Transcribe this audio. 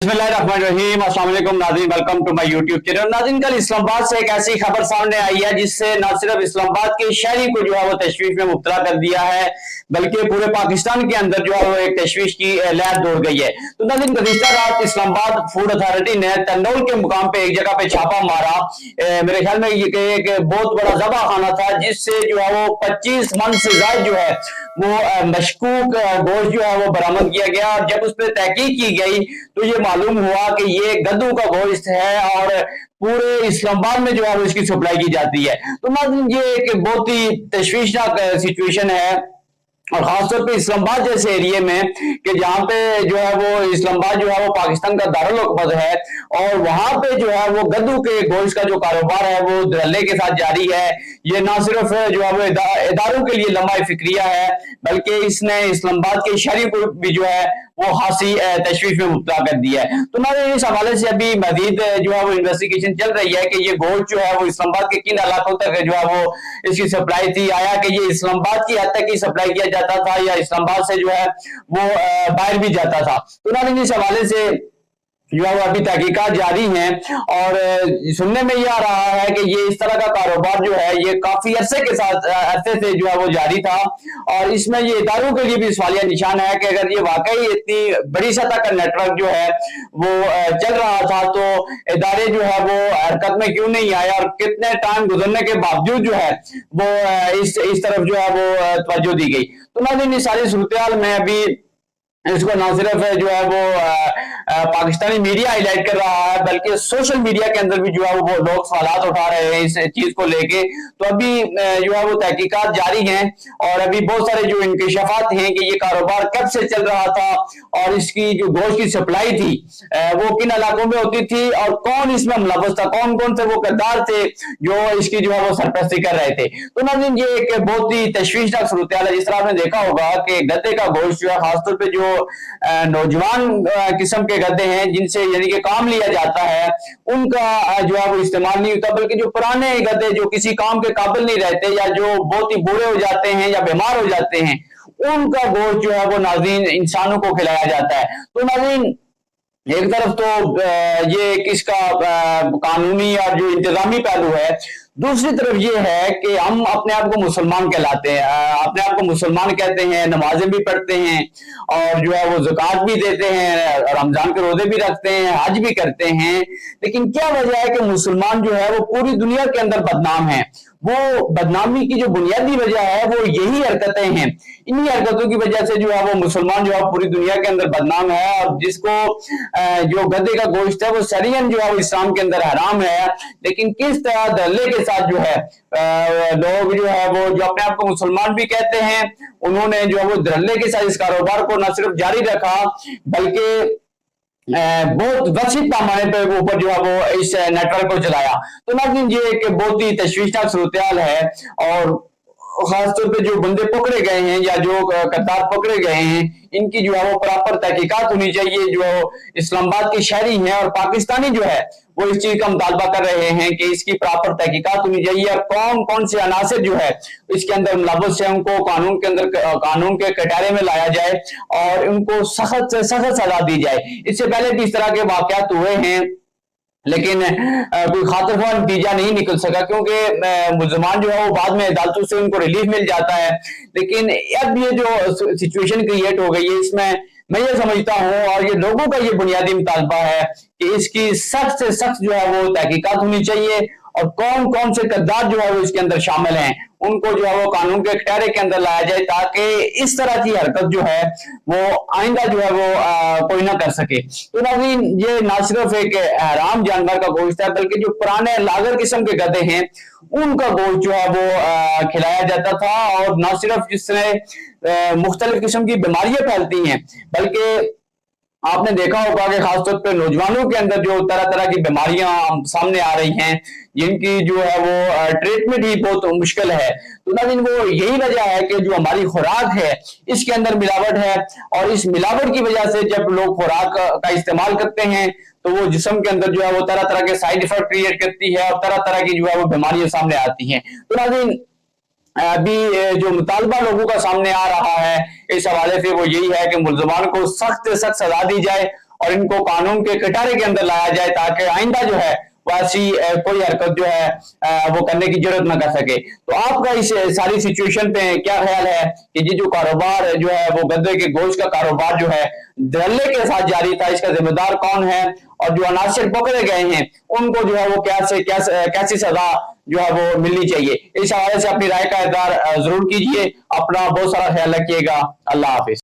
बिस्मिल्लाहिर्रहमानिर्रहीम। अस्सलाम वालेकुम नाज़रीन, welcome to my YouTube channel. नाज़रीन, कल इस्लामाबाद से एक ऐसी खबर सामने आई है जिससे न सिर्फ इस्लामाबाद के शहरी को जो है वो तशवीश में मुब्तला कर दिया है, बल्कि पूरे पाकिस्तान के अंदर जो है वो एक तशवीश की लहर दौड़ गई है। तो नाज़रीन, गुज़िश्ता रात इस्लामाबाद फूड अथॉरिटी ने तंदौल के मुकाम पे एक जगह पे छापा मारा। मेरे ख्याल में ये एक बहुत बड़ा ज़बा खाना था जिससे जो है वो 25 मन से ज्यादा जो है वो मशकूक गोश्त जो है वो बरामद किया गया। और जब उस पर तहकीक की गई तो ये मालूम हुआ कि ये गद्दू का गोश्त है और पूरे इस्लामाबाद में जो है वो इसकी सप्लाई की जाती है। तो नाज़रीन, ये एक बहुत ही तशवीशनाक सिचुएशन है, और खासतौर पे इस्लामाबाद जैसे एरिया में कि जहाँ पे जो है वो इस्लामाबाद जो है वो पाकिस्तान का दारुल हुकूमत है, और वहां पे जो है वो गद्दू के गोश्त का जो कारोबार है वो धड़ल्ले के साथ जारी है। ये ना सिर्फ जो है वो इदारों के लिए लम्हा फिक्रिया है, बल्कि इसने इस्लामाबाद के शहरी को भी जो है वो खासी तशवीश में मुब्तला कर दिया है। तो ना इस हवाले से अभी मजीद जो है वो इन्वेस्टिगेशन चल रही है कि ये गोश्त जो है वो इस्लामाबाद के किन इलाकों तक जो है वो इसकी सप्लाई थी, आया कि ये इस्लामाबाद की हद तक ही सप्लाई किया जाता था या इस्लामाबाद से जो है वो बाहर भी जाता था। तो ना इस हवाले से जो है वो अभी तहकीकात जारी हैं, और सुनने में ये आ रहा है कि ये इस तरह का कारोबार जो है ये काफी अरसे से जो है वो जारी था, और इसमें ये इदारों के लिए भी सवालिया निशान है कि अगर ये वाकई इतनी बड़ी सतह का नेटवर्क जो है वो चल रहा था तो इदारे जो है वो हरकत में क्यों नहीं आया, और कितने टाइम गुजरने के बावजूद जो है वो इस तरफ जो है वो तवज्जो दी गई। तो नाज़रीन, इस सारी सूरत में अभी इसको ना सिर्फ जो है वो पाकिस्तानी मीडिया हाईलाइट कर रहा है, बल्कि सोशल मीडिया के अंदर भी जो है वो लोग सवालात उठा रहे हैं इस चीज को लेके। तो अभी जो है वो तहकीकात जारी हैं, और अभी बहुत सारे जो इंकशाफात हैं कि ये कारोबार कब से चल रहा था, और इसकी जो गोश्त की सप्लाई थी वो किन इलाकों में होती थी, और कौन इसमें मुलव्वस था, कौन कौन से वो किरदार थे जो इसकी जो है वो सरपरस्ती कर रहे थे। तो नाज़रीन, ये एक बहुत ही तशवीशनाक सूरत है। जिस तरह आपने देखा होगा कि गद्दे का गोश्त जो है खासतौर पर जो नौजवान किस्म के गद्दे हैं जिनसे यानी कि काम लिया जाता है, उनका जो है वो इस्तेमाल नहीं होता, बल्कि जो पुराने गद्दे जो किसी काम के काबिल नहीं रहते या जो बहुत ही बूढ़े हो जाते हैं या बीमार हो जाते हैं, उनका गोश्त जो है वो नाज़रीन इंसानों को खिलाया जाता है। तो नाज़रीन, एक तरफ तो ये किसका कानूनी और जो इंतजामी पहलू है, दूसरी तरफ ये है कि हम अपने आप को मुसलमान कहलाते हैं, अपने आप को मुसलमान कहते हैं, नमाजें भी पढ़ते हैं और जो है वो ज़कात भी देते हैं, रमजान के रोजे भी रखते हैं, हज भी करते हैं। लेकिन क्या वजह है कि मुसलमान जो है वो पूरी दुनिया के अंदर बदनाम है? वो बदनामी की जो बुनियादी वजह है वो यही हरकतें हैं। इन्हीं हरकतों की वजह से जो है वो मुसलमान जो है पूरी दुनिया के अंदर बदनाम है, और जिसको जो गधे का गोश्त है वो शरीयन जो है वो इस्लाम के अंदर हराम है। लेकिन किस तरह धल्ले के साथ जो है लोग जो है वो जो अपने आप को मुसलमान भी कहते हैं, उन्होंने जो है वो धल्ले के साथ इस कारोबार को न सिर्फ जारी रखा बल्कि बहुत वसी पैमाने पर ऊपर जो है वो इस नेटवर्क को चलाया। तो नाज़रीन, ये एक बहुत ही तशवीशनाक सूरत है, और खासतौर पे जो बंदे पकड़े गए हैं या जो करदार पकड़े गए हैं, इनकी जो है वो प्रॉपर तहकीकात होनी चाहिए। जो इस्लामाबाद के शहरी हैं और पाकिस्तानी जो है वो इस चीज का मुतालबा कर रहे हैं कि इसकी प्रॉपर तहकीकात होनी चाहिए, और कौन कौन से अनासर जो है इसके अंदर मुलव्वस है उनको कानून के अंदर कानून के कटारे में लाया जाए और उनको सख्त से सख्त सजा दी जाए। इससे पहले भी इस तरह के वाकयात हुए हैं, लेकिन कोई खातिरख्वाह नतीजा नहीं निकल सका, क्योंकि मुलजमान जो है वो बाद में अदालतों से उनको रिलीफ मिल जाता है। लेकिन अब ये जो सिचुएशन क्रिएट हो गई है, इसमें मैं ये समझता हूँ और ये लोगों का ये बुनियादी मुतालबा है कि इसकी सख्त से सख्त जो है वो तहकीकात होनी चाहिए, और कौन कौन से किरदार जो है वो इसके अंदर शामिल हैं उनको जो है वो कानून के कटहरे के अंदर लाया जाए, ताकि इस तरह की हरकत जो है वो आइंदा जो है वो कोई ना कर सके। तो नाज़रीन, ये ना सिर्फ एक हराम जानवर का गोश्त है, बल्कि जो पुराने लागर किस्म के गधे हैं उनका गोश्त जो है वो खिलाया जाता था, और ना सिर्फ जिससे मुख्तलिफ किस्म की बीमारियां फैलती हैं, बल्कि आपने देखा होगा कि खासतौर पर नौजवानों के अंदर जो तरह तरह की बीमारियां सामने आ रही हैं, जिनकी जो है वो ट्रीटमेंट ही बहुत मुश्किल है। तो नाज़रीन, वो यही वजह है कि जो हमारी खुराक है इसके अंदर मिलावट है, और इस मिलावट की वजह से जब लोग खुराक का इस्तेमाल करते हैं तो वो जिस्म के अंदर जो है वो तरह तरह के साइड इफेक्ट क्रिएट करती है, और तरह तरह की जो है वो बीमारियां सामने आती हैं। तो नाज़रीन, अभी जो मुतालबा लोगों का सामने आ रहा है इस हवाले से वो यही है कि मुलजमान को सख्त से सख्त सजा दी जाए, और इनको कानून के कटारे के अंदर लाया जाए ताकि आइंदा जो है वैसी कोई हरकत जो है वो करने की जरूरत ना कर सके। तो आपका इस सारी सिचुएशन पे क्या ख्याल है कि ये जो कारोबार जो है वो गधे के गोश्त का कारोबार जो है धड़ल्ले के साथ जारी था, इसका जिम्मेदार कौन है और जो अनासिर पकड़े गए हैं उनको जो है वो कैसी सजा जो है वो मिलनी चाहिए? इस हवाले से अपनी राय का इज़हार जरूर कीजिए। अपना बहुत सारा ख्याल रखिएगा। अल्लाह हाफिज।